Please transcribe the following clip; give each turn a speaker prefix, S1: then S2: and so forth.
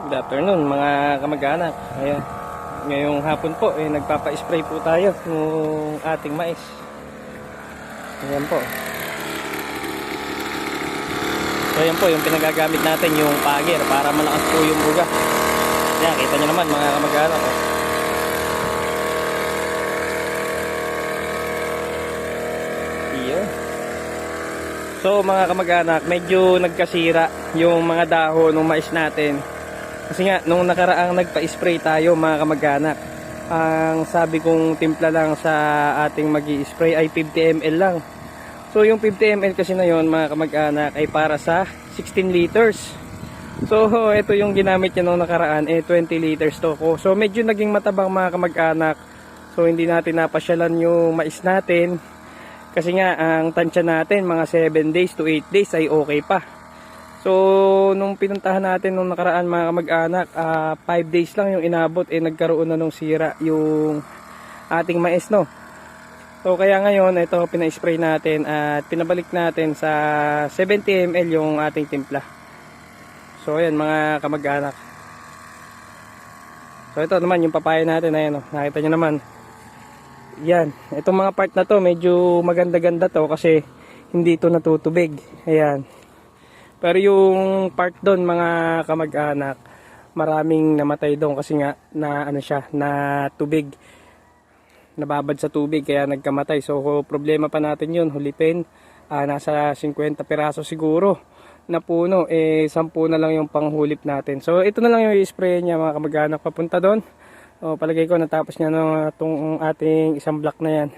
S1: Good afternoon mga kamag-anak. Ayan. Ngayong hapon po nagpapa-spray po tayo ng ating mais. Ayan po. So ayan po yung pinagagamit natin, yung pagir, para malakas po yung buga. Ayan, kita nyo naman mga kamag-anak. Ayan. So mga kamag-anak, medyo nagkasira yung mga dahon ng mais natin. Kasi nga, nung nakaraang nagpa-spray tayo mga kamag-anak, ang sabi kong timpla lang sa ating magi-spray ay 50 ml lang. So yung 50 ml kasi na yon mga kamag-anak ay para sa 16 liters. So ito yung ginamit niya nung nakaraan, 20 liters to ko. So medyo naging matabang mga kamag-anak. So hindi natin napasyalan yung mais natin. Kasi nga, ang tansya natin mga 7 days to 8 days ay okay pa. So, nung pinuntahan natin nung nakaraan mga kamag-anak, 5 days lang yung inabot, nagkaroon na nung sira yung ating mais, no? So, kaya ngayon, ito pina-spray natin at pinabalik natin sa 70 ml yung ating timpla. So, ayan mga kamag-anak. So, ito naman yung papaya natin, ayan, no? Nakita nyo naman. Yan, itong mga part na to, medyo maganda-ganda to kasi hindi to natutubig. Ayan. Pero yung part doon mga kamag-anak, maraming namatay doon kasi nga na ano siya, na tubig. Nababad sa tubig kaya nagkamatay. So problema pa natin yun, hulipin. Nasa 50 piraso siguro na puno, 10 na lang yung panghulip natin. So ito na lang yung i-spray niya mga kamag-anak papunta doon. Palagay ko natapos niya itong ating isang block na yan.